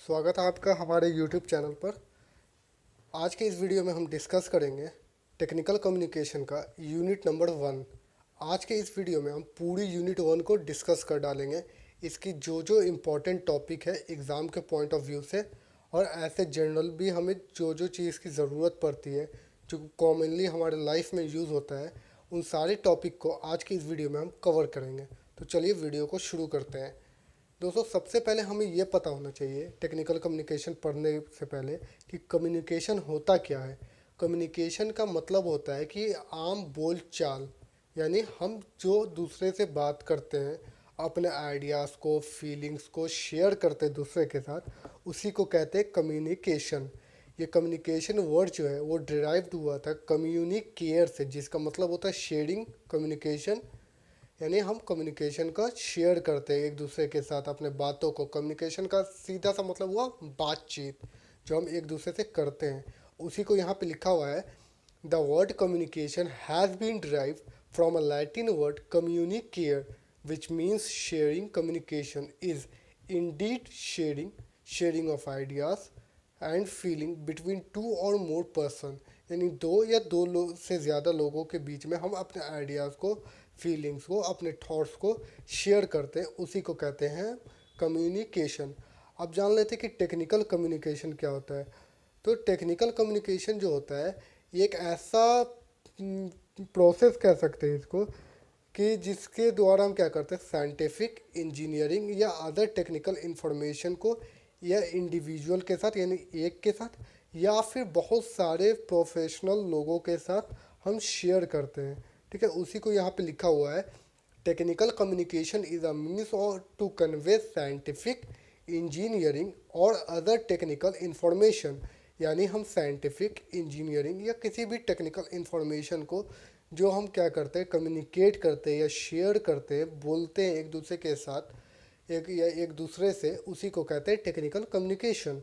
स्वागत है आपका हमारे YouTube चैनल पर। आज के इस वीडियो में हम डिस्कस करेंगे टेक्निकल कम्युनिकेशन का यूनिट नंबर 1। आज के इस वीडियो में हम पूरी यूनिट 1 को डिस्कस कर डालेंगे, इसकी जो जो इम्पोर्टेंट टॉपिक है एग्ज़ाम के पॉइंट ऑफ व्यू से, और ऐसे जनरल भी हमें जो जो चीज़ की ज़रूरत पड़ती है जो कॉमनली हमारे लाइफ में यूज़ होता है, उन सारे टॉपिक को आज की इस वीडियो में हम कवर करेंगे। तो चलिए वीडियो को शुरू करते हैं। दोस्तों, सबसे पहले हमें ये पता होना चाहिए टेक्निकल कम्युनिकेशन पढ़ने से पहले कि कम्युनिकेशन होता क्या है। कम्युनिकेशन का मतलब होता है कि आम बोल चाल, यानी हम जो दूसरे से बात करते हैं, अपने आइडियाज़ को, फीलिंग्स को शेयर करते हैं दूसरे के साथ, उसी को कहते हैं कम्युनिकेशन। ये कम्युनिकेशन वर्ड जो है वो डिराइव्ड हुआ था कम्युनिकेयर से, जिसका मतलब होता है शेयरिंग कम्युनिकेशन, यानी हम कम्युनिकेशन का शेयर करते हैं एक दूसरे के साथ अपने बातों को। कम्युनिकेशन का सीधा सा मतलब हुआ बातचीत, जो हम एक दूसरे से करते हैं, उसी को यहाँ पे लिखा हुआ है। The word communication has been derive from a Latin word communicare which means sharing. Communication is indeed sharing of ideas and feeling between two or more person, यानी दो या दो से ज़्यादा लोगों के बीच में हम अपने आइडियाज़ को, फीलिंग्स को, अपने थॉट्स को शेयर करते हैं, उसी को कहते हैं कम्युनिकेशन। अब जान लेते हैं कि टेक्निकल कम्युनिकेशन क्या होता है। तो टेक्निकल कम्युनिकेशन जो होता है ये एक ऐसा प्रोसेस कह सकते हैं इसको, कि जिसके द्वारा हम क्या करते हैं साइंटिफिक, इंजीनियरिंग या अदर टेक्निकल इंफॉर्मेशन को या इंडिविजुअल के साथ, यानी एक के साथ, या फिर बहुत सारे प्रोफेशनल लोगों के साथ हम शेयर करते हैं। ठीक है, उसी को यहाँ पे लिखा हुआ है। Technical communication is a means और टू कन्वे साइंटिफिक, इंजीनियरिंग और अदर टेक्निकल इंफॉर्मेशन, यानी हम साइंटिफिक, इंजीनियरिंग या किसी भी टेक्निकल इंफॉर्मेशन को जो हम क्या करते हैं कम्युनिकेट करते हैं या शेयर करते हैं, बोलते हैं एक दूसरे के साथ, एक या एक दूसरे से, उसी को कहते हैं टेक्निकल कम्युनिकेशन।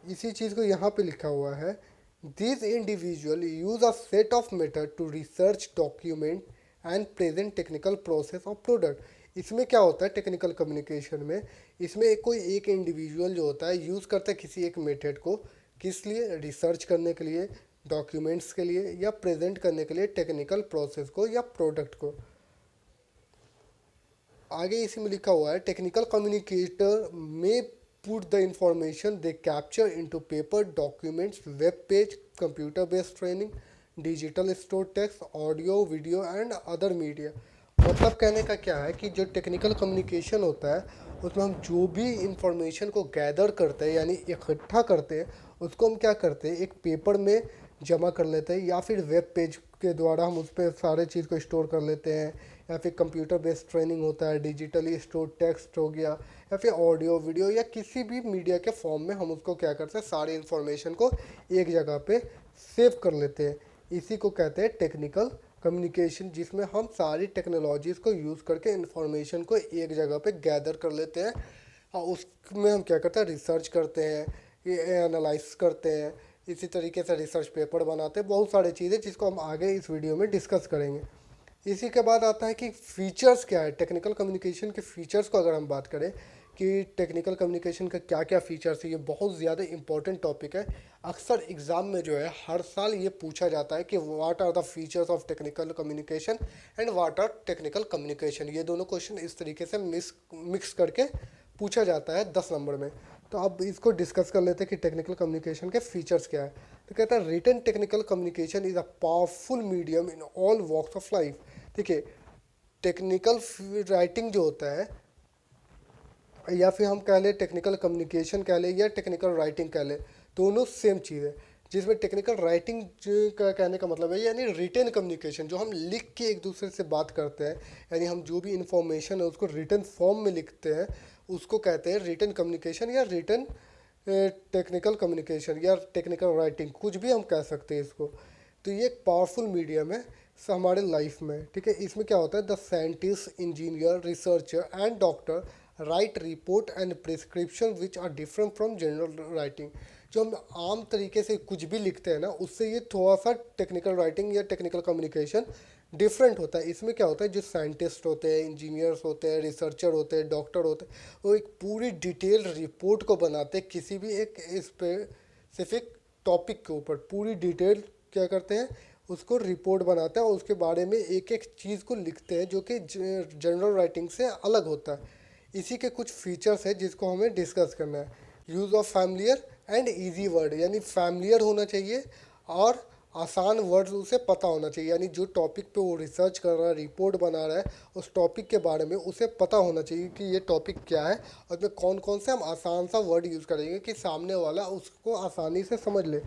इसी चीज़ को यहाँ पे लिखा हुआ है। This individual use a set of method to research, document and present technical process of product. इसमें क्या होता है टेक्निकल कम्युनिकेशन में, इसमें कोई एक इंडिविजुअल जो होता है यूज़ करता है किसी एक मेथड को, किस लिए, रिसर्च करने के लिए, डॉक्यूमेंट्स के लिए, या प्रेजेंट करने के लिए टेक्निकल प्रोसेस को या प्रोडक्ट को। आगे इसी में लिखा हुआ है टेक्निकल कम्युनिकेटर में put the information they capture into paper, documents, web page, computer based training, digital store text, audio, video and other media. मतलब कहने का क्या है कि जो टेक्निकल कम्युनिकेशन होता है उसमें हम जो भी इंफॉर्मेशन को गैदर करते हैं, यानी इकट्ठा करते हैं, उसको हम क्या करते हैं एक पेपर में जमा कर लेते हैं, या फिर वेब पेज के द्वारा हम उस पर सारे चीज़ को स्टोर कर लेते हैं, या फिर कंप्यूटर बेस्ड ट्रेनिंग होता है, डिजिटली स्टोर टेक्स्ट हो गया, या फिर ऑडियो, वीडियो या किसी भी मीडिया के फॉर्म में हम उसको क्या करते हैं सारी इन्फॉर्मेशन को एक जगह पे सेव कर लेते हैं। इसी को कहते हैं टेक्निकल कम्युनिकेशन, जिसमें हम सारी टेक्नोलॉजीज़ को यूज़ करके इन्फॉर्मेशन को एक जगह पे गैदर कर लेते हैं, और उसमें हम क्या करते हैं रिसर्च करते हैं, ये एनालाइज करते हैं, इसी तरीके से रिसर्च पेपर बनाते हैं, बहुत सारी चीज़ें जिसको हम आगे इस वीडियो में डिस्कस करेंगे। इसी के बाद आता है कि फ़ीचर्स क्या है टेक्निकल कम्युनिकेशन के। फ़ीचर्स को अगर हम बात करें कि टेक्निकल कम्युनिकेशन का क्या क्या फ़ीचर्स है, ये बहुत ज़्यादा इंपॉर्टेंट टॉपिक है। अक्सर एग्ज़ाम में जो है हर साल ये पूछा जाता है कि what are the features of technical communication and what are technical communication. ये दोनों क्वेश्चन इस तरीके से मिक्स करके पूछा जाता है 10 नंबर में। तो अब इसको डिस्कस कर लेते हैं कि टेक्निकल कम्युनिकेशन के फीचर्स क्या है। तो कहता है written technical communication is a powerful medium in all walks of life. देखिए, टेक्निकल राइटिंग जो होता है, या फिर हम कह लें टेक्निकल कम्युनिकेशन कह लें या टेक्निकल राइटिंग कह लें, दोनों सेम चीज़ है। जिसमें टेक्निकल राइटिंग का कहने का मतलब है यानी रिटन कम्युनिकेशन, जो हम लिख के एक दूसरे से बात करते हैं, यानी हम जो भी इंफॉर्मेशन है उसको रिटन फॉर्म में लिखते हैं, उसको कहते हैं रिटन कम्युनिकेशन या रिटन टेक्निकल कम्युनिकेशन या टेक्निकल राइटिंग, कुछ भी हम कह सकते हैं इसको। तो ये एक पावरफुल मीडियम है हमारे लाइफ में। ठीक है, इसमें क्या होता है the scientist, engineer, researcher and doctor write report and prescription which are different from general writing. जो हम आम तरीके से कुछ भी लिखते हैं ना, उससे ये थोड़ा सा टेक्निकल राइटिंग या टेक्निकल कम्युनिकेशन डिफरेंट होता है। इसमें क्या होता है, जो साइंटिस्ट होते हैं, इंजीनियर्स होते हैं, रिसर्चर होते हैं, डॉक्टर होते हैं, वो एक पूरी डिटेल रिपोर्ट को बनाते हैं किसी भी एक स्पेसिफिक टॉपिक के ऊपर। पूरी डिटेल क्या करते हैं, उसको रिपोर्ट बनाते हैं और उसके बारे में एक एक चीज़ को लिखते हैं जो कि जनरल राइटिंग से अलग होता है। इसी के कुछ फीचर्स है जिसको हमें डिस्कस करना है। Use of familiar and easy word, यानी फैमिलियर होना चाहिए और आसान वर्ड्स उसे पता होना चाहिए। यानी जो टॉपिक पे वो रिसर्च कर रहा है, रिपोर्ट बना रहा है, उस टॉपिक के बारे में उसे पता होना चाहिए कि ये टॉपिक क्या है और इसमें कौन कौन से हम आसान सा वर्ड यूज़ करेंगे कि सामने वाला उसको आसानी से समझ ले।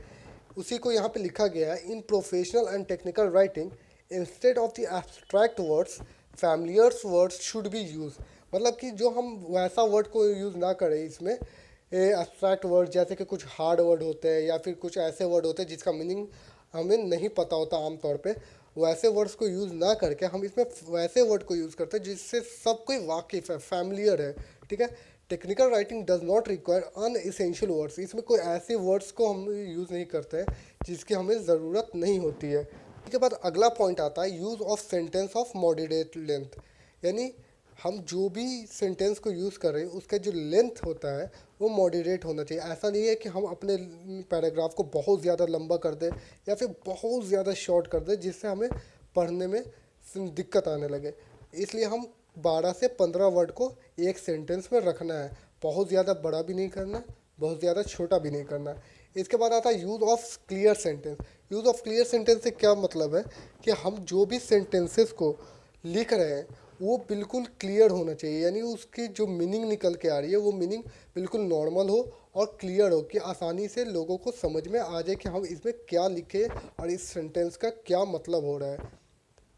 उसी को यहाँ पे लिखा गया है, in professional and technical writing instead of the abstract words familiars words should be use. मतलब कि जो हम वैसा वर्ड को यूज़ ना करें इसमें, एब्स्ट्रैक्ट वर्ड जैसे कि कुछ हार्ड वर्ड होते हैं या फिर कुछ ऐसे वर्ड होते हैं जिसका मीनिंग हमें नहीं पता होता आमतौर पे, वैसे वर्ड्स को यूज़ ना करके हम इसमें वैसे वर्ड को यूज़ करते हैं जिससे सब कोई वाकिफ़ है, फैमिलियर है। ठीक है। Technical writing does not require unessential words, इसमें कोई ऐसे वर्ड्स को हम यूज़ नहीं करते हैं जिसकी हमें ज़रूरत नहीं होती है। इसके बाद अगला पॉइंट आता है, use of sentence of moderate length. यानी हम जो भी सेंटेंस को यूज़ कर रहे हैं उसका जो लेंथ होता है वो मॉडरेट होना चाहिए। ऐसा नहीं है कि हम अपने पैराग्राफ को बहुत ज़्यादा लंबा कर दें या फिर बहुत ज़्यादा शॉर्ट कर दें जिससे हमें पढ़ने में दिक्कत आने लगे। इसलिए हम 12 से 15 वर्ड को एक सेंटेंस में रखना है, बहुत ज़्यादा बड़ा भी नहीं करना, बहुत ज़्यादा छोटा भी नहीं करना। इसके बाद आता है use of clear sentence. Use of clear sentence से क्या मतलब है कि हम जो भी सेंटेंसेस को लिख रहे हैं वो बिल्कुल क्लियर होना चाहिए। यानी उसकी जो मीनिंग निकल के आ रही है वो मीनिंग बिल्कुल नॉर्मल हो और क्लियर हो कि आसानी से लोगों को समझ में आ जाए कि हम इसमें क्या लिखे और इस सेंटेंस का क्या मतलब हो रहा है।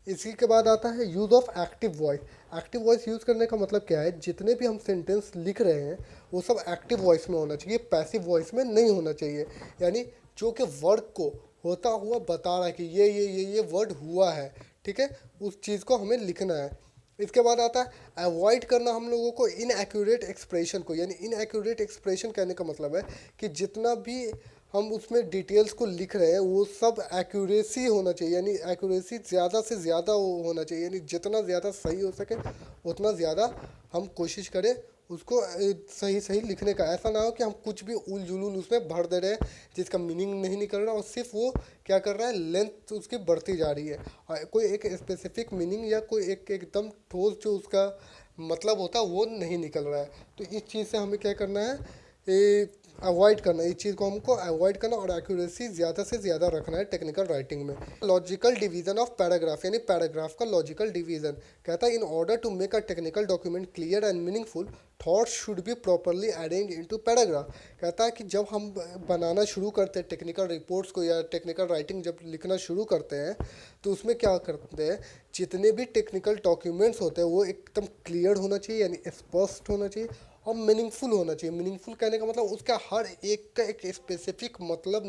इसी के बाद आता है use of active voice. Active voice use करने का मतलब क्या है, जितने भी हम सेंटेंस लिख रहे हैं वो सब एक्टिव वॉइस में होना चाहिए, पैसिव वॉइस में नहीं होना चाहिए। यानी जो कि वर्ड को होता हुआ बता रहा है कि ये वर्ड हुआ है, ठीक है, उस चीज़ को हमें लिखना है। इसके बाद आता है अवॉइड करना हम लोगों को इनएक्यूरेट एक्सप्रेशन को। यानी इनएक्यूरेट एक्सप्रेशन कहने का मतलब है कि जितना भी हम उसमें डिटेल्स को लिख रहे हैं वो सब एक्यूरेसी होना चाहिए। यानी एक्यूरेसी ज़्यादा से ज़्यादा होना चाहिए, यानी जितना ज़्यादा सही हो सके उतना ज़्यादा हम कोशिश करें उसको सही सही लिखने का। ऐसा ना हो कि हम कुछ भी उल जुलूल उसमें भर दे रहे हैं जिसका मीनिंग नहीं निकल रहा और सिर्फ वो क्या कर रहा है, लेंथ उसकी बढ़ती जा रही है और कोई एक स्पेसिफिक मीनिंग या कोई एक एकदम ठोस जो उसका मतलब होता है वो नहीं निकल रहा है। तो इस चीज़ से हमें क्या करना है, अवॉइड करना है, इस चीज़ को हमको अवॉइड करना और एक्यूरेसी ज़्यादा से ज़्यादा रखना है टेक्निकल राइटिंग में। लॉजिकल डिवीजन ऑफ पैराग्राफ, यानी पैराग्राफ का लॉजिकल डिवीजन कहता है, in order to make a technical document clear and meaningful thoughts should be properly arrange into paragraph. कहता है कि जब हम बनाना शुरू करते हैं टेक्निकल रिपोर्ट्स को या टेक्निकल राइटिंग जब लिखना शुरू करते हैं तो उसमें क्या करते हैं, जितने भी टेक्निकल डॉक्यूमेंट्स होते हैं वो एकदम क्लियर होना चाहिए, यानी स्पष्ट होना चाहिए और मीनिंगफुल होना चाहिए। मीनिंगफुल कहने का मतलब उसका हर एक का एक स्पेसिफिक मतलब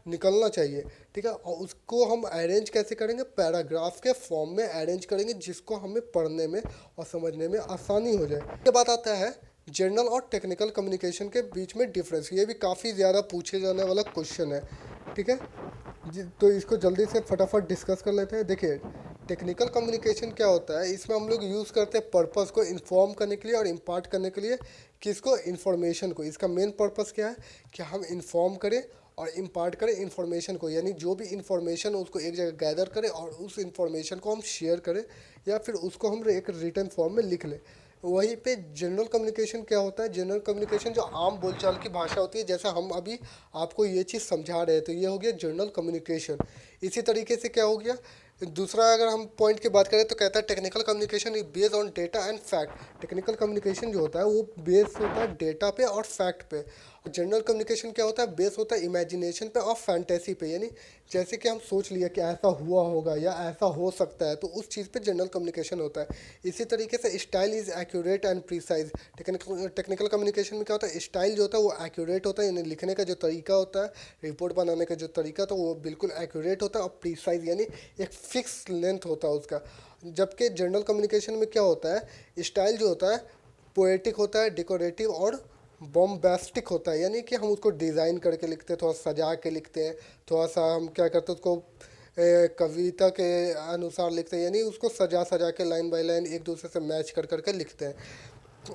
निकलना चाहिए। ठीक है। और उसको हम अरेंज कैसे करेंगे, पैराग्राफ के फॉर्म में अरेंज करेंगे जिसको हमें पढ़ने में और समझने में आसानी हो जाए। इसके बाद आता है जनरल और टेक्निकल कम्युनिकेशन के बीच में डिफरेंस। ये भी काफ़ी ज़्यादा पूछे जाने वाला क्वेश्चन है। ठीक है। तो इसको जल्दी से फटाफट डिस्कस कर लेते हैं। देखिए, टेक्निकल कम्युनिकेशन क्या होता है, इसमें हम लोग यूज़ करते हैं पर्पस को इन्फॉर्म करने के लिए और इम्पार्ट करने के लिए किसको, इन्फॉर्मेशन को। इसका मेन पर्पस क्या है कि हम इन्फॉर्म करें और इम्पार्ट करें इन्फॉर्मेशन को, यानी जो भी इन्फॉर्मेशन उसको एक जगह गैदर करें और उस इन्फॉर्मेशन को हम शेयर करें या फिर उसको हम एक रिटन फॉर्म में लिख लें। वहीं पे जनरल कम्युनिकेशन क्या होता है, जनरल कम्युनिकेशन जो आम बोलचाल की भाषा होती है, जैसे हम अभी आपको ये चीज़ समझा रहे हैं तो ये हो गया जनरल कम्युनिकेशन। इसी तरीके से क्या हो गया, दूसरा अगर हम पॉइंट की बात करें तो कहता है technical communication is based on data and fact. Technical communication जो होता है वो बेस होता है डेटा पे और फैक्ट पे। जनरल कम्युनिकेशन क्या होता है, बेस होता है इमेजिनेशन पे और फैंटेसी पे। यानी जैसे कि हम सोच लिया कि ऐसा हुआ होगा या ऐसा हो सकता है तो उस चीज़ पे जनरल कम्युनिकेशन होता है। इसी तरीके से style is accurate and precise. Technical communication में क्या होता है, स्टाइल जो होता है वो एक्यूरेट होता है, यानी लिखने का जो तरीका होता है, रिपोर्ट बनाने का जो तरीका तो वो बिल्कुल एक्यूरेट होता है और प्रिसाइज यानी एक फिक्स लेंथ होता है उसका। जबकि जनरल कम्युनिकेशन में क्या होता है, स्टाइल जो होता है पोएटिक होता है, डेकोरेटिव और बॉम्बास्टिक होता है। यानी कि हम उसको डिज़ाइन करके लिखते हैं, थोड़ा सजा के लिखते हैं, थोड़ा सा हम क्या करते हैं उसको कविता के अनुसार लिखते हैं, यानी उसको सजा सजा के लाइन बाय लाइन एक दूसरे से मैच कर करके लिखते हैं।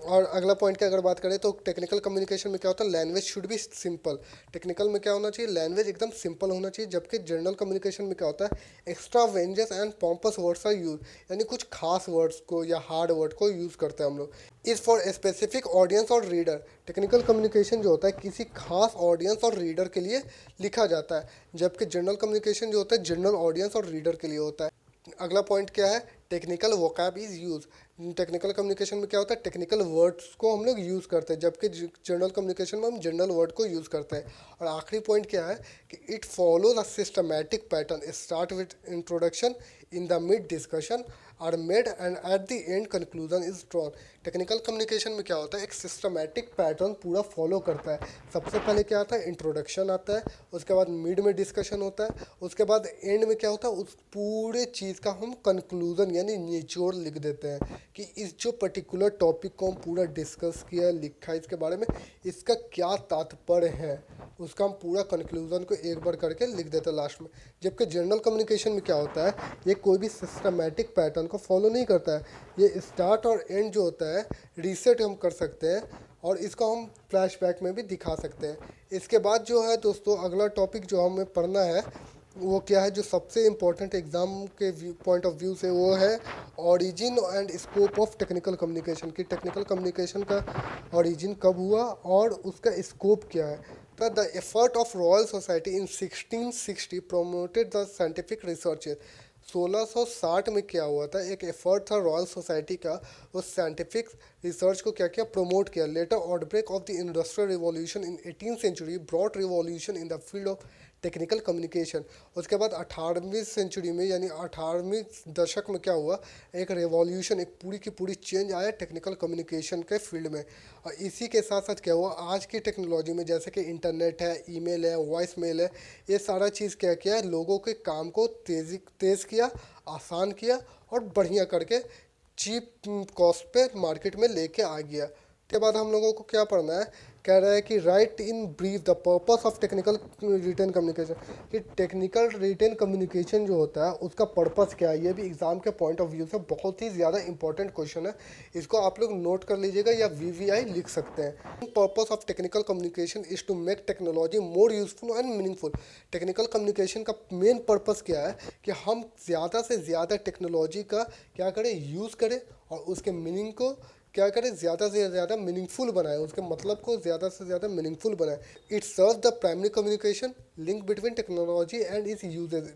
और अगला पॉइंट की अगर बात करें तो टेक्निकल कम्युनिकेशन में क्या होता है, language should be simple. Technical में क्या होना चाहिए, लैंग्वेज एकदम सिंपल होना चाहिए। जबकि जनरल कम्युनिकेशन में क्या होता है, एक्स्ट्रा वेंजेस and pompous words are use, यानी कुछ खास वर्ड्स को या हार्ड वर्ड को यूज़ करते हैं हम लोग, इज़ फॉर स्पेसिफिक ऑडियंस और रीडर। टेक्निकल कम्युनिकेशन जो होता है किसी खास ऑडियंस और रीडर के लिए लिखा जाता है, जबकि जनरल कम्युनिकेशन जो होता है जनरल ऑडियंस और रीडर के लिए होता है। अगला पॉइंट क्या है, technical vocab is use. Technical communication में क्या होता है, टेक्निकल वर्ड्स को हम लोग यूज़ करते हैं, जबकि जनरल कम्युनिकेशन में हम जनरल वर्ड को यूज़ करते हैं। और आखिरी पॉइंट क्या है कि it follows a systematic pattern, start with introduction, in the mid discussion are made and at the end conclusion is drawn. Technical communication में क्या होता है, एक सिस्टमैटिक पैटर्न पूरा फॉलो करता है। सबसे पहले क्या आता है, इंट्रोडक्शन आता है, उसके बाद मिड में डिस्कशन होता है, उसके बाद एंड में क्या होता है, उस पूरे चीज़ का हम कंक्लूजन यानी निचोड़ लिख देते हैं कि इस जो पर्टिकुलर टॉपिक को हम पूरा डिस्कस किया, लिखा, इसके बारे में इसका क्या तात्पर्य है, उसका हम पूरा कंक्लूजन को एक बार करके लिख देते हैं लास्ट में। जबकि जनरल कम्युनिकेशन में क्या होता है, ये कोई भी सिस्टमैटिक पैटर्न को फॉलो नहीं करता है। ये स्टार्ट और एंड जो होता है रीसेट हम कर सकते हैं, और इसको हम फ्लैशबैक में भी दिखा सकते हैं। इसके बाद जो है दोस्तों अगला टॉपिक जो हमें पढ़ना है वो क्या है, जो सबसे इम्पोर्टेंट एग्ज़ाम के पॉइंट ऑफ व्यू से, वो है origin and scope of technical communication. कि टेक्निकल कम्युनिकेशन का ओरिजिन कब हुआ और उसका स्कोप क्या है। तो the effort of royal society in 1660 promoted the scientific researches. 1660 में क्या हुआ था, एक एफर्ट था रॉयल सोसाइटी का, उस साइंटिफिक रिसर्च को क्या किया, प्रमोट किया। Later outbreak of the industrial revolution in 18th century brought revolution in the field of technical communication. उसके बाद 18वीं सेंचुरी में यानी 18वीं दशक में क्या हुआ, एक रेवोल्यूशन, एक पूरी की पूरी चेंज आया टेक्निकल कम्युनिकेशन के फील्ड में। और इसी के साथ साथ क्या हुआ, आज की टेक्नोलॉजी में जैसे कि इंटरनेट है, ईमेल है, वॉइस मेल है, ये सारा चीज़ क्या किया है, लोगों के काम को तेज़ किया, आसान किया और बढ़िया करके चीप कॉस्ट पे मार्केट में लेके आ गया। के बाद हम लोगों को क्या पढ़ना है, कह रहा है कि write in brief the purpose of technical written communication. कि टेक्निकल रिटन कम्युनिकेशन जो होता है उसका पर्पस क्या है, ये भी एग्जाम के पॉइंट ऑफ व्यू से बहुत ही ज़्यादा इंपॉर्टेंट क्वेश्चन है। इसको आप लोग नोट कर लीजिएगा या वीवीआई लिख सकते हैं। Purpose of technical communication is to make technology more useful and meaningful. Technical communication का मेन पर्पस क्या है कि हम ज़्यादा से ज़्यादा टेक्नोलॉजी का क्या करें, यूज़ करें और उसके मीनिंग को क्या करें, ज़्यादा से ज़्यादा मीनिंगफुल बनाए, उसके मतलब को ज़्यादा से ज़्यादा मीनिंगफुल बनाए। It serve the primary communication link between technology and its usages.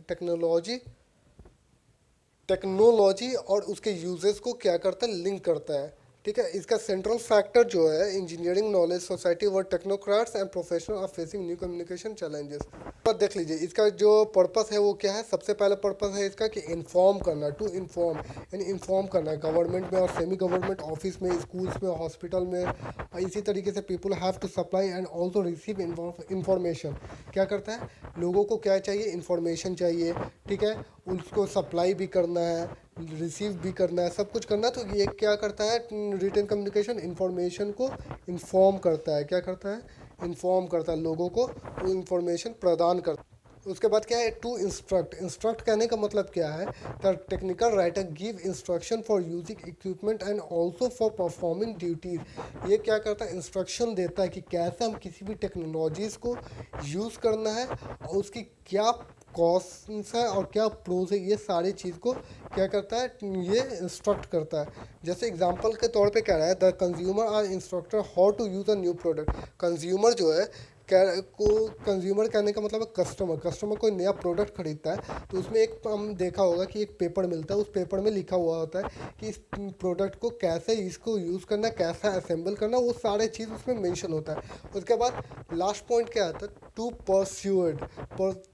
Technology और उसके यूजेस को क्या करता है, लिंक करता है। ठीक है, इसका सेंट्रल फैक्टर जो है इंजीनियरिंग नॉलेज सोसाइटी व technocrats and professional are facing new communication challenges. पर देख लीजिए इसका जो पर्पस है वो क्या है। सबसे पहला पर्पस है इसका कि इन्फॉर्म करना, टू इन्फॉर्म, यानी इन्फॉर्म करना है गवर्नमेंट में और सेमी गवर्नमेंट ऑफिस में, स्कूल्स में, हॉस्पिटल में। और इसी तरीके से people have to supply and also receive information. क्या करता है, लोगों को क्या चाहिए, इन्फॉर्मेशन चाहिए। ठीक है, उसको सप्लाई भी करना है, रिसीव भी करना है, सब कुछ करना है। तो ये क्या करता है, रिटन कम्युनिकेशन इंफॉर्मेशन को इन्फॉर्म करता है। क्या करता है, इन्फॉर्म करता है, लोगों को इंफॉर्मेशन प्रदान करता है। उसके बाद क्या है, टू इंस्ट्रक्ट। इंस्ट्रक्ट कहने का मतलब क्या है, the technical writer give instruction for using equipment and also for performing duties. ये क्या करता है, इंस्ट्रक्शन देता है कि कैसे हम किसी भी टेक्नोलॉजीज़ को यूज़ करना है और उसकी क्या कॉस्ट्स है और क्या प्रोज है, ये सारी चीज़ को क्या करता है, ये इंस्ट्रक्ट करता है। जैसे एग्जांपल के तौर पे कह रहा है, the consumer are instructor how to use a new product. Consumer जो है कंज्यूमर कहने का मतलब है कस्टमर। कस्टमर कोई नया प्रोडक्ट खरीदता है तो उसमें एक हम देखा होगा कि एक पेपर मिलता है, उस पेपर में लिखा हुआ होता है कि इस प्रोडक्ट को कैसे इसको यूज़ करना, कैसा असेंबल करना, वो सारे चीज़ उसमें मेंशन होता है। उसके बाद लास्ट पॉइंट क्या आता है, टू परस्यूड।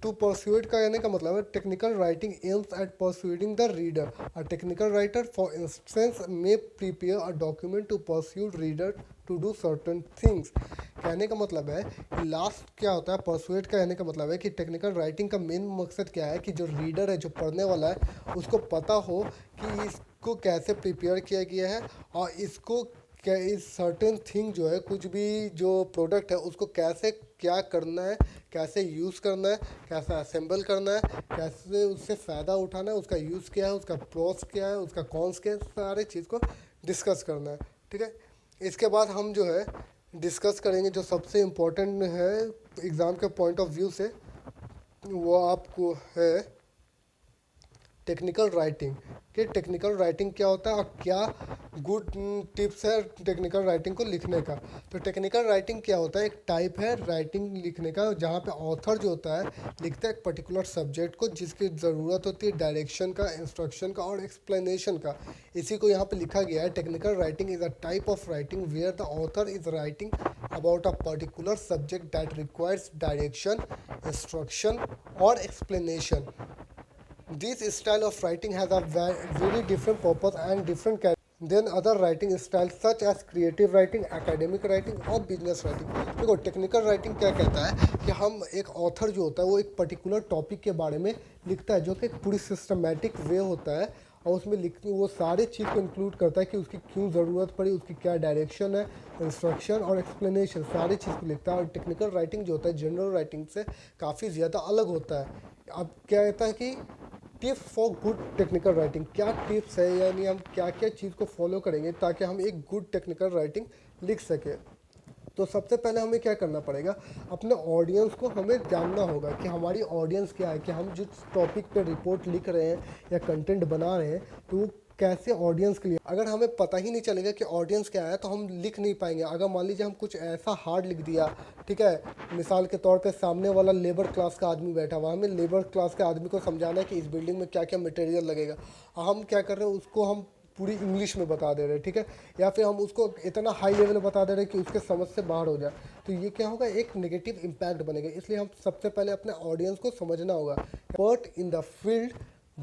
टू परस्यूड का कहने का मतलब है technical writing aims at persuading the reader. A technical writer for instance may prepare a document to persuade reader to do certain things. कहने का मतलब है कि लास्ट क्या होता है, परसुएट का कहने का मतलब है कि टेक्निकल राइटिंग का मेन मकसद क्या है कि जो रीडर है, जो पढ़ने वाला है, उसको पता हो कि इसको कैसे प्रिपेयर किया गया है और इसको क्या इस सर्टेन थिंग जो है, कुछ भी जो प्रोडक्ट है उसको कैसे क्या करना है, कैसे यूज़ करना है, कैसे असेंबल करना है, कैसे उससे फ़ायदा उठाना है, उसका यूज़ क्या है, उसका प्रोस क्या है, उसका कॉन्स क्या है, सारे चीज़ को डिस्कस करना है। ठीक है, इसके बाद हम जो है डिस्कस करेंगे जो सबसे इम्पोर्टेंट है एग्ज़ाम के पॉइंट ऑफ व्यू से, वो आपको है टेक्निकल राइटिंग। कि टेक्निकल राइटिंग क्या होता है और क्या गुड टिप्स है टेक्निकल राइटिंग को लिखने का। तो टेक्निकल राइटिंग क्या होता है, एक टाइप है राइटिंग लिखने का जहाँ पे ऑथर जो होता है लिखता है एक पर्टिकुलर सब्जेक्ट को जिसकी ज़रूरत होती है डायरेक्शन का, इंस्ट्रक्शन का और एक्सप्लेनेशन का। इसी को यहाँ पे लिखा गया है, technical writing is a type of writing where the author is writing about a particular subject that requires direction, instruction or explanation. This style of writing has a very different purpose and different than other writing styles such as creative writing, academic writing और business writing. देखो technical writing क्या कहता है कि हम एक author जो होता है वो एक पर्टिकुलर टॉपिक के बारे में लिखता है जो कि एक पूरी सिस्टमेटिक वे होता है और उसमें लिखती वो सारे चीज़ को इंक्लूड करता है कि उसकी क्यों ज़रूरत पड़ी, उसकी क्या डायरेक्शन है, इंस्ट्रक्शन और एक्सप्लेनेशन, सारी चीज़ को लिखता है। और टेक्निकल राइटिंग जो होता है जनरल राइटिंग से काफ़ी ज़्यादा अलग होता है। अब क्या कहता है कि tips for good technical writing, क्या टिप्स है यानी हम क्या क्या चीज़ को फॉलो करेंगे ताकि हम एक गुड टेक्निकल राइटिंग लिख सकें। तो सबसे पहले हमें क्या करना पड़ेगा, अपने ऑडियंस को हमें जानना होगा कि हमारी ऑडियंस क्या है, कि हम जिस टॉपिक पे रिपोर्ट लिख रहे हैं या कंटेंट बना रहे हैं तो वो कैसे ऑडियंस के लिए। अगर हमें पता ही नहीं चलेगा कि ऑडियंस क्या है तो हम लिख नहीं पाएंगे। अगर मान लीजिए हम कुछ ऐसा हार्ड लिख दिया, ठीक है, मिसाल के तौर पे सामने वाला लेबर क्लास का आदमी बैठा हुआ, हमें लेबर क्लास के आदमी को समझाना है कि इस बिल्डिंग में क्या क्या मटेरियल लगेगा, हम क्या कर रहे हैं उसको हम पूरी इंग्लिश में बता दे रहे हैं, ठीक है, या फिर हम उसको इतना हाई लेवल बता दे रहे हैं कि उसके समझ से बाहर हो जाए, तो ये क्या होगा, एक नेगेटिव इम्पैक्ट बनेगा। इसलिए हम सबसे पहले अपने ऑडियंस को समझना होगा। Expert in the field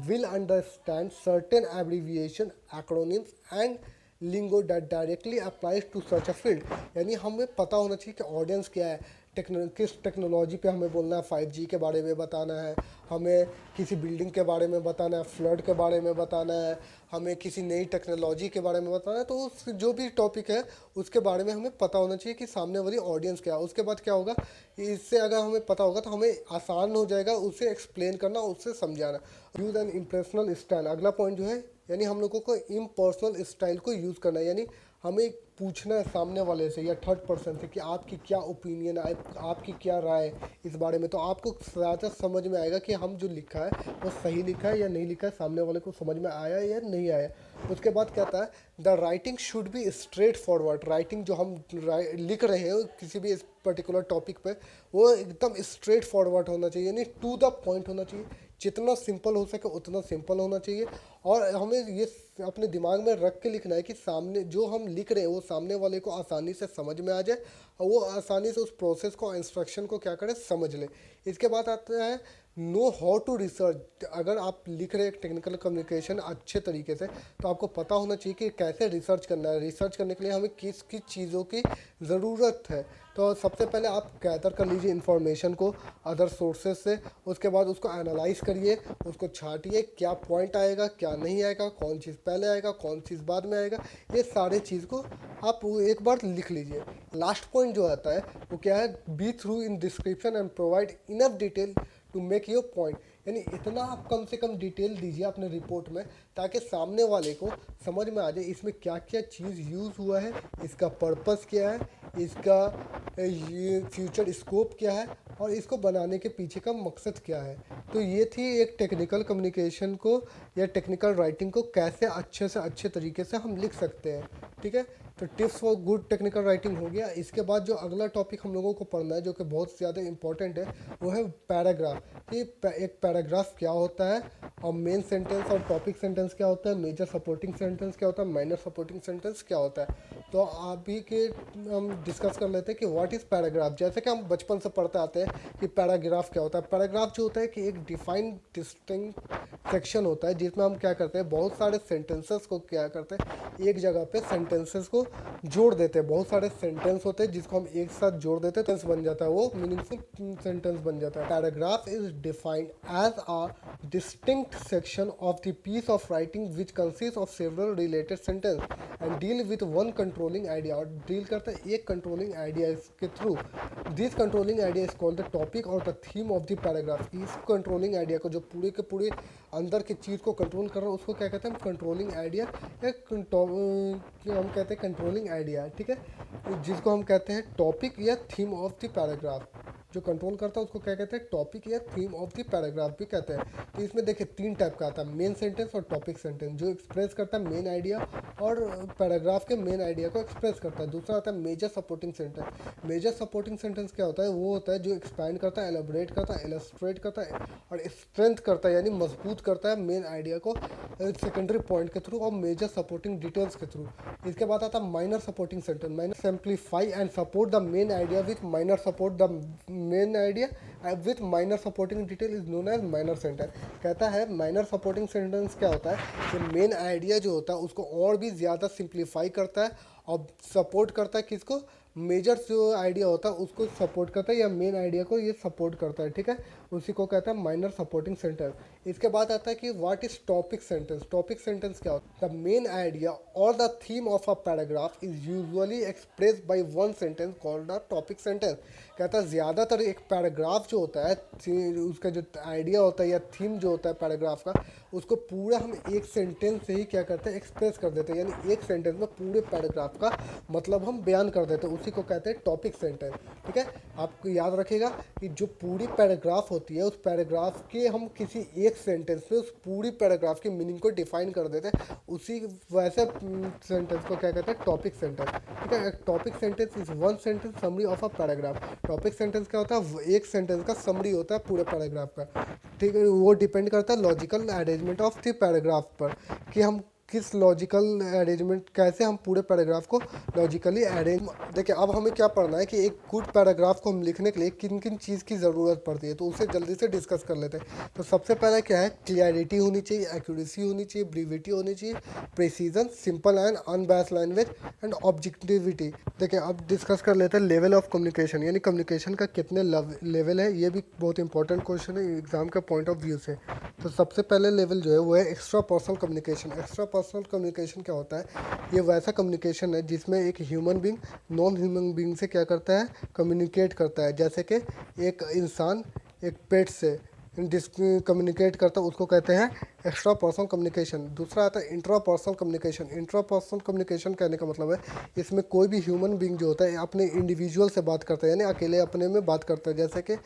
will understand certain abbreviation, acronyms and lingo that directly applies to such a field। यानी हमें पता होना चाहिए कि ऑडियंस क्या है, किस टेक्नोलॉजी पे हमें बोलना है, 5G के बारे में बताना है, हमें किसी बिल्डिंग के बारे में बताना है, फ्लड के बारे में बताना है, हमें किसी नई टेक्नोलॉजी के बारे में बताना है। तो उस जो भी टॉपिक है उसके बारे में हमें पता होना चाहिए कि सामने वाली ऑडियंस क्या है। उसके बाद क्या होगा, इससे अगर हमें पता होगा तो हमें आसान हो जाएगा उसे एक्सप्लेन करना, उससे समझाना। यूज़ एन इम्प्रेशनल स्टाइल, अगला पॉइंट जो है, यानी हम लोगों को इम्पर्सनल स्टाइल को यूज़ करना है। यानी हमें पूछना है सामने वाले से या थर्ड पर्सन से कि आपकी क्या ओपिनियन है, आपकी क्या राय है इस बारे में। तो आपको ज़्यादा समझ में आएगा कि हम जो लिखा है वो सही लिखा है या नहीं लिखा है, सामने वाले को समझ में आया या नहीं आया। उसके बाद कहता है the writing should be straight forward. Writing जो हम लिख रहे हैं किसी भी इस पर्टिकुलर टॉपिक पे, वो एकदम स्ट्रेट फॉरवर्ड होना चाहिए, यानी टू द पॉइंट होना चाहिए। जितना सिंपल हो सके उतना सिंपल होना चाहिए। और हमें ये अपने दिमाग में रख के लिखना है कि सामने जो हम लिख रहे हैं वो सामने वाले को आसानी से समझ में आ जाए और वो आसानी से उस प्रोसेस को, इंस्ट्रक्शन को क्या करें, समझ ले। इसके बाद आता है नो हाउ टू रिसर्च। अगर आप लिख रहे हैं टेक्निकल कम्युनिकेशन अच्छे तरीके से तो आपको पता होना चाहिए कि कैसे रिसर्च करना है। रिसर्च करने के लिए हमें किस किस चीज़ों की ज़रूरत है। तो सबसे पहले आप गैदर कर लीजिए इन्फॉर्मेशन को अदर सोर्सेज से। उसके बाद उसको एनालाइज करिए, उसको छाटिए, क्या पॉइंट आएगा, क्या नहीं आएगा, कौन चीज़ पहले आएगा, कौन चीज़ बाद में आएगा, ये सारे चीज़ को आप एक बार लिख लीजिए। लास्ट पॉइंट जो आता है वो क्या है, be thorough in description and provide enough detail to make your point. यानी इतना आप कम से कम डिटेल दीजिए अपने रिपोर्ट में ताकि सामने वाले को समझ में आ जाए इसमें क्या क्या चीज़ यूज़ हुआ है, इसका पर्पस क्या है, इसका ये फ्यूचर स्कोप क्या है और इसको बनाने के पीछे का मकसद क्या है। तो ये थी एक टेक्निकल कम्युनिकेशन को या टेक्निकल राइटिंग को कैसे अच्छे से अच्छे तरीके से हम लिख सकते हैं। ठीक है, तो tips for good technical writing हो गया। इसके बाद जो अगला टॉपिक हम लोगों को पढ़ना है जो कि बहुत ज़्यादा इंपॉर्टेंट है वो है पैराग्राफ। कि एक पैराग्राफ क्या होता है और मेन सेंटेंस और टॉपिक सेंटेंस क्या होता है, मेजर सपोर्टिंग सेंटेंस क्या होता है, माइनर सपोर्टिंग सेंटेंस क्या होता है। तो अभी के हम डिस्कस कर लेते हैं कि व्हाट इज़ पैराग्राफ। जैसे कि हम बचपन से पढ़ते आते हैं कि पैराग्राफ क्या होता है। पैराग्राफ जो होता है कि एक डिफाइंड सेक्शन होता है जिसमें हम क्या करते हैं, बहुत सारे सेंटेंसेस को क्या करते हैं, एक जगह पे सेंटेंसेस को जोड़ देते हैं। बहुत सारे सेंटेंस होते हैं जिसको हम एक साथ जोड़ देते हैं, सेंटेंस बन जाता है, वो मीनिंगफुल सेंटेंस बन जाता है। Paragraph is defined as a distinct section of the piece of writing which consist of several related sentence and deal with one controlling idea, और डील करता है एक कंट्रोलिंग आइडिया के through. This controlling idea is called the topic or the theme of the paragraph. इस controlling idea को, जो पूरे के पूरे अंदर की चीज़ को कंट्रोल कर रहा है, उसको क्या कहते हैं, कंट्रोलिंग आइडिया या हम कहते हैं कंट्रोलिंग आइडिया, ठीक है, जिसको हम कहते हैं टॉपिक या थीम ऑफ द पैराग्राफ। जो कंट्रोल करता है उसको क्या कहते हैं, टॉपिक या थीम ऑफ द पैराग्राफ भी कहते हैं। तो इसमें देखिए 3 टाइप का आता है, मेन सेंटेंस और टॉपिक सेंटेंस, जो एक्सप्रेस करता है मेन आइडिया और पैराग्राफ के मेन आइडिया को एक्सप्रेस करता है। दूसरा आता है major supporting sentence. Major supporting sentence क्या होता है, वो होता है जो एक्सपैंड करता है, एलाबोरेट करता है, इलस्ट्रेट करता है और स्ट्रेंथ करता है, यानी मजबूत करता है मेन आइडिया को सेकेंडरी पॉइंट के थ्रू और मेजर सपोर्टिंग डिटेल्स के थ्रू। इसके बाद आता है minor supporting sentence. Minor simplify and support the main idea with minor support the main idea with minor supporting detail is known as minor sentence. कहता है minor supporting sentence क्या होता है कि मेन आइडिया जो होता है उसको और भी ज़्यादा सिंप्लीफाई करता है और सपोर्ट करता है किसको, मेजर जो आइडिया होता है उसको सपोर्ट करता है या मेन आइडिया को ये सपोर्ट करता है, ठीक है, उसी को कहता है माइनर सपोर्टिंग सेंटेंस। इसके बाद आता है कि what is topic sentence. Topic sentence क्या होता है, द मेन आइडिया और the theme of a paragraph is usually express by one sentence called the topic sentence. कहता है ज़्यादातर एक पैराग्राफ जो होता है, उसका जो आइडिया होता है या थीम जो होता है पैराग्राफ का, उसको पूरा हम एक सेंटेंस से ही क्या करते हैं, एक्सप्रेस कर देते हैं, यानी एक सेंटेंस में पूरे पैराग्राफ का मतलब हम बयान कर देते हैं, उसी को कहते हैं टॉपिक सेंटेंस, ठीक है। आपको याद रखिएगा कि जो पूरी पैराग्राफ होती है, उस पैराग्राफ के हम किसी एक सेंटेंस में उस पूरी पैराग्राफ की मीनिंग को डिफाइन कर देते हैं, उसी वैसे सेंटेंस को क्या कहते हैं, टॉपिक सेंटेंस, ठीक है। Topic sentence is one sentence summary of a paragraph. Topic sentence क्या होता है, एक सेंटेंस का समरी होता है पूरे पैराग्राफ का, ठीक है। वो डिपेंड करता है logical arrangement of the paragraph पर, कि हम किस लॉजिकल अरेंजमेंट, कैसे हम पूरे पैराग्राफ को लॉजिकली अरेंज। देखिए अब हमें क्या पढ़ना है कि एक गुड पैराग्राफ को हम लिखने के लिए किन किन चीज़ की ज़रूरत पड़ती है, तो उसे जल्दी से डिस्कस कर लेते हैं। तो सबसे पहले क्या है, क्लियरिटी होनी चाहिए, एक्यूरेसी होनी चाहिए, ब्रीविटी होनी चाहिए, precision, simple and unbiased language and objectivity. देखिए अब डिस्कस कर लेते हैं लेवल ऑफ कम्युनिकेशन, यानी कम्युनिकेशन का कितने लेवल है। ये भी बहुत इंपॉर्टेंट क्वेश्चन है एग्जाम के पॉइंट ऑफ व्यू से। तो सबसे पहले लेवल जो है वो है extra personal communication. Extra personal communication क्या होता है, ये वैसा कम्युनिकेशन है जिसमें एक human being non human being से क्या करता है, कम्युनिकेट करता है। जैसे कि एक इंसान एक पेट से कम्युनिकेट करता है, उसको कहते हैं एक्स्ट्रा पर्सनल कम्युनिकेशन। दूसरा आता है intra personal communication. Intra personal communication कहने का मतलब है इसमें कोई भी ह्यूमन बींग जो होता है अपने इंडिविजुअल से बात करता है, यानी अकेले अपने में बात करता है। जैसे कि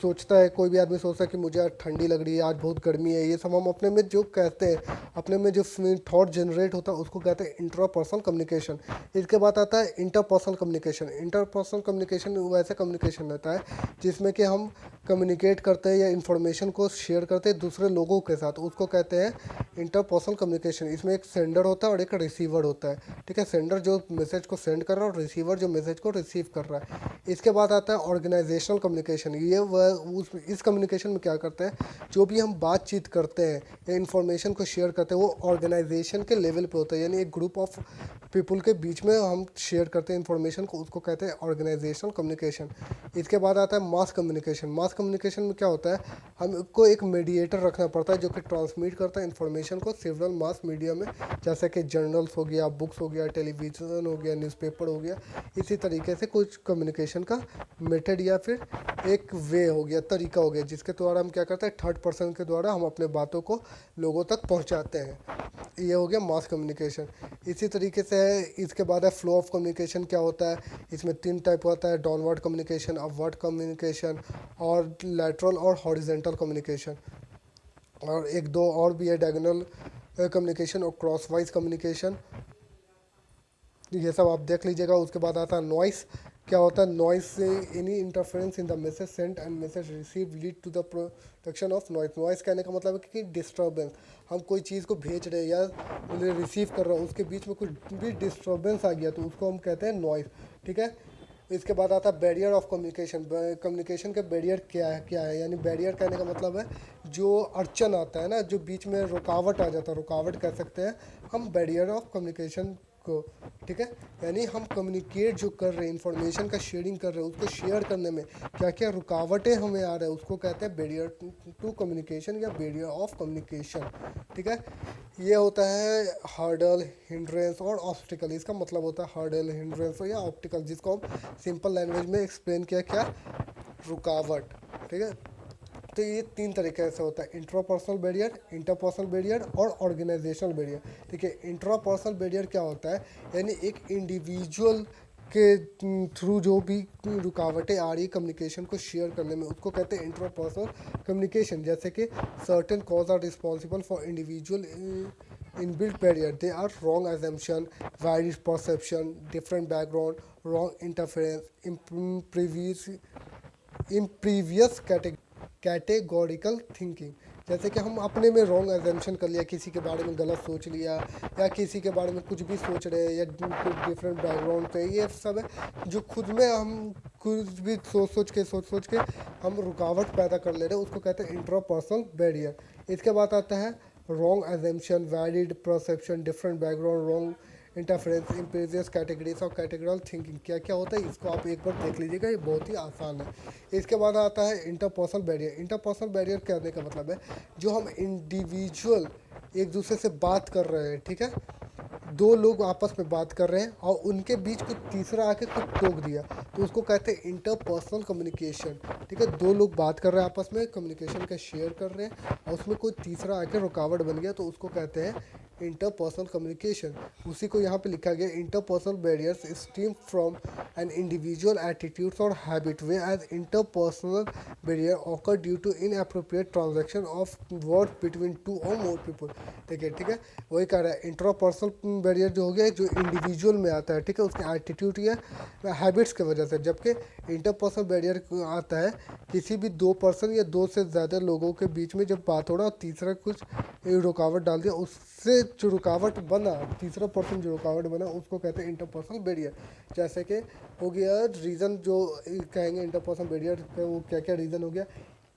सोचता है, कोई भी आदमी सोचता है कि मुझे आज ठंडी लग रही है, आज बहुत गर्मी है, ये सब हम अपने में जो कहते हैं, अपने में जो थॉट जनरेट होता है उसको कहते हैं इंट्रा पर्सनल कम्युनिकेशन। इसके बाद आता है इंटरपर्सनल कम्युनिकेशन। इंटरपर्सनल कम्युनिकेशन वैसे कम्युनिकेशन रहता है जिसमें कि हम कम्युनिकेट करते हैं या इन्फॉर्मेशन को शेयर करते हैं दूसरे लोगों के साथ, उसको कहते हैं इंटरपर्सनल कम्युनिकेशन। इसमें एक सेंडर होता है और एक रिसीवर होता है, ठीक है। सेंडर जो मैसेज को सेंड कर रहा है और रिसीवर जो मैसेज को रिसीव कर रहा है। इसके बाद आता है ऑर्गेनाइजेशनल कम्युनिकेशन। ये इस कम्युनिकेशन में क्या करते हैं, जो भी हम बातचीत करते हैं या इन्फॉर्मेशन को शेयर करते हैं वो ऑर्गेनाइजेशन के लेवल पे होता है, यानी एक ग्रुप ऑफ पीपल के बीच में हम शेयर करते हैं इन्फॉर्मेशन को, उसको कहते हैं ऑर्गेनाइजेशनल कम्युनिकेशन। इसके बाद आता है मास कम्युनिकेशन। मास कम्युनिकेशन में क्या होता है, हमको एक मीडिएटर रखना पड़ता है जो कि ट्रांसमिट करता है इन्फॉर्मेशन को सेवरल मास मीडिया में, जैसे कि जर्नल्स हो गया, बुक्स हो गया, टेलीविज़न हो गया, न्यूज़पेपर हो गया। इसी तरीके से कुछ कम्युनिकेशन का मेथड या फिर एक वे हो गया, तरीका हो गया, जिसके द्वारा हम क्या करते हैं, थर्ड पर्सन के द्वारा हम अपने बातों को लोगों तक पहुंचाते हैं। ये हो गया मास कम्युनिकेशन। इसी तरीके से है, इसके बाद है फ्लो ऑफ कम्युनिकेशन। क्या होता है, इसमें 3 टाइप होता है, डाउनवर्ड कम्युनिकेशन, अपवर्ड कम्युनिकेशन और लैटरल और हॉरिजेंटल कम्युनिकेशन। और एक दो और भी है, डायगोनल कम्युनिकेशन और क्रॉसवाइज कम्युनिकेशन। ये सब आप देख लीजिएगा। उसके बाद आता है नॉइस। क्या होता है, नॉइस से any interference in the message sent and message receive lead to the production of noise. Noise कहने का मतलब है कि डिस्टर्बेंस, हम कोई चीज़ को भेज रहे हैं या रिसीव कर रहे हो, उसके बीच में कुछ भी डिस्टर्बेंस आ गया तो उसको हम कहते हैं नॉइस, ठीक है। इसके बाद आता है बैरियर ऑफ कम्युनिकेशन। कम्युनिकेशन के बैरियर क्या है, यानी बैरियर कहने का मतलब है जो अड़चन आता है ना, जो बीच में रुकावट आ जाता है, रुकावट कह सकते हैं हम बैरियर ऑफ कम्युनिकेशन को, ठीक है। यानी हम कम्युनिकेट जो कर रहे हैं, इंफॉर्मेशन का शेयरिंग कर रहे हैं, उसको शेयर करने में क्या क्या रुकावटें हमें आ रहे हैं, उसको कहते हैं बैरियर टू कम्युनिकेशन या बैरियर ऑफ कम्युनिकेशन, ठीक है। ये होता है हर्डल, हिंड्रेंस और ऑब्स्टिकल। इसका मतलब होता है हर्डल, हिंड्रेंस या ऑब्स्टिकल, जिसको हम सिंपल लैंग्वेज में एक्सप्लेन किया क्या, रुकावट, ठीक है। तो ये तीन तरीके से होता है, इंट्रापर्सनल बैरियर, इंटरपर्सनल बैरियर और ऑर्गेनाइजेशनल बैरियर, ठीक है। इंट्रापर्सनल बैरियर क्या होता है, यानी एक इंडिविजुअल के थ्रू जो भी रुकावटें आ रही है कम्युनिकेशन को शेयर करने में, उसको कहते हैं इंट्रापर्सनल कम्युनिकेशन। जैसे कि certain cause are responsible for individual inbuilt barrier. They are wrong assumption, varied perception, different background, wrong interference, previous categorical thinking. जैसे कि हम अपने में रॉन्ग एजम्पशन कर लिया, किसी के बारे में गलत सोच लिया, या किसी के बारे में कुछ भी सोच रहे हैं, या कुछ डिफरेंट बैकग्राउंड पे, ये सब है जो खुद में हम कुछ भी सोच के हम रुकावट पैदा कर ले रहे हैं, उसको कहते हैं इंट्रापर्सनल बैरियर। इसके बाद आता है wrong assumption, valid perception, different background, wrong interference, imperious categories और कैटेगरल थिंकिंग। क्या क्या होता है इसको आप एक बार देख लीजिएगा, ये बहुत ही आसान है। इसके बाद आता है इंटरपर्सनल बैरियर। इंटरपर्सनल बैरियर कहने का मतलब है जो हम इंडिविजुअल एक दूसरे से बात कर रहे हैं, ठीक है, दो लोग आपस में बात कर रहे हैं और उनके बीच कुछ तीसरा आके कुछ टोक दिया, तो उसको कहते हैं इंटरपर्सनल कम्युनिकेशन, ठीक है। दो लोग बात कर रहे हैं आपस में, कम्युनिकेशन का शेयर कर रहे हैं और उसमें कोई तीसरा आके रुकावट बन गया, तो उसको कहते हैं इंटरपर्सनल कम्युनिकेशन। उसी को यहाँ पे लिखा गया, interpersonal barriers stem from an individual attitudes or habit, whereas interpersonal barrier occur due to inappropriate transaction of word between two or more people, ठीक है, ठीक है। वही कह रहा है इंट्रापर्सनल बैरियर जो हो गया जो इंडिविजुअल में आता है, ठीक है, उसके एटीट्यूड या हैबिट्स की वजह से, जबकि इंटरपर्सनल बैरियर आता है किसी भी दो पर्सन या दो से ज़्यादा लोगों के बीच में जब बात हो रहा और तीसरा कुछ रुकावट डाल दिया, उससे जो रुकावट बना, तीसरा पर्सन जो रुकावट बना, उसको कहते हैं इंटरपर्सनल बैरियर। जैसे कि हो गया रीज़न जो कहेंगे इंटरपर्सनल बैरियर का, वो क्या क्या रीज़न हो गया,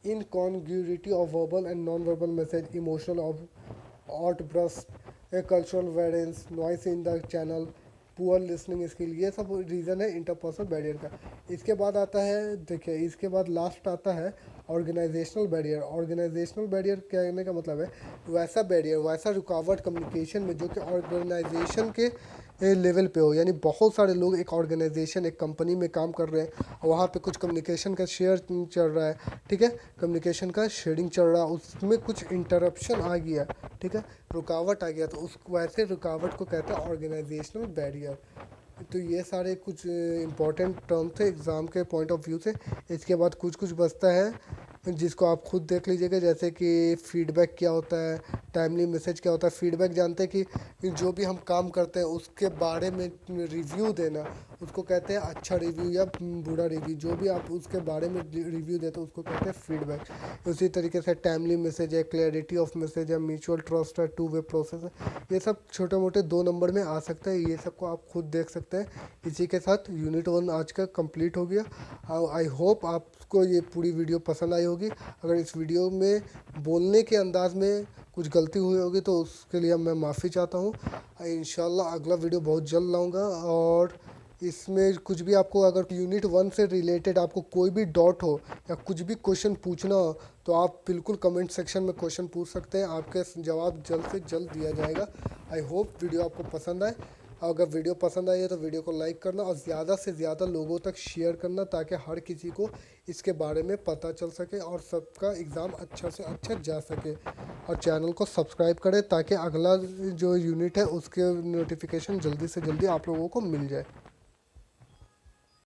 incongruity of verbal and non verbal message, emotional of outburst, a cultural variance, noise in the channel, poor listening skill, ये सब रीज़न है इंटरपर्सनल बैरियर का। इसके बाद आता है, देखिए इसके बाद लास्ट आता है ऑर्गेनाइजेशनल बैरियर। ऑर्गेनाइजेशनल बैरियर कहने का मतलब है वैसा बैरियर, वैसा रुकावट कम्युनिकेशन में जो कि ऑर्गेनाइजेशन के लेवल पे हो, यानी बहुत सारे लोग एक ऑर्गेनाइजेशन, एक कंपनी में काम कर रहे हैं और वहाँ पे कुछ कम्युनिकेशन का शेयर चल रहा है, ठीक है, कम्युनिकेशन का शेयरिंग चल रहा है, उसमें कुछ इंटरप्शन आ गया, ठीक है, रुकावट आ गया, तो उस वैसे रुकावट को कहते हैं ऑर्गेनाइजेशनल बैरियर। तो ये सारे कुछ इंपॉर्टेंट टर्म थे एग्ज़ाम के पॉइंट ऑफ व्यू से। इसके बाद कुछ कुछ बचता है जिसको आप खुद देख लीजिएगा, जैसे कि फीडबैक क्या होता है, टाइमली मैसेज क्या होता है। फीडबैक जानते हैं कि जो भी हम काम करते हैं उसके बारे में रिव्यू देना, उसको कहते हैं अच्छा रिव्यू या बुरा रिव्यू, जो भी आप उसके बारे में रिव्यू देते हैं उसको कहते हैं फीडबैक। उसी तरीके से टाइमली मैसेज है, क्लैरिटी ऑफ मैसेज है, म्यूचुअल ट्रस्ट है, टू वे प्रोसेस है, ये सब छोटे मोटे 2 नंबर में आ सकता है, ये सबको आप खुद देख सकते हैं। इसी के साथ यूनिट 1 आज का कंप्लीट हो गया। आई होप आपको ये पूरी वीडियो पसंद आई होगी। अगर इस वीडियो में बोलने के अंदाज में कुछ गलती हुई होगी तो उसके लिए मैं माफ़ी चाहता हूँ। इंशाल्लाह अगला वीडियो बहुत जल्द लाऊंगा, और इसमें कुछ भी आपको अगर यूनिट 1 से रिलेटेड आपको कोई भी डाउट हो या कुछ भी क्वेश्चन पूछना हो तो आप बिल्कुल कमेंट सेक्शन में क्वेश्चन पूछ सकते हैं, आपके जवाब जल्द से जल्द दिया जाएगा। आई होप वीडियो आपको पसंद आए। अगर वीडियो पसंद आई है तो वीडियो को लाइक करना और ज़्यादा से ज़्यादा लोगों तक शेयर करना, ताकि हर किसी को इसके बारे में पता चल सके और सबका एग्ज़ाम अच्छा से अच्छा जा सके। और चैनल को सब्सक्राइब करें ताकि अगला जो यूनिट है उसके नोटिफिकेशन जल्दी से जल्दी आप लोगों को मिल जाए।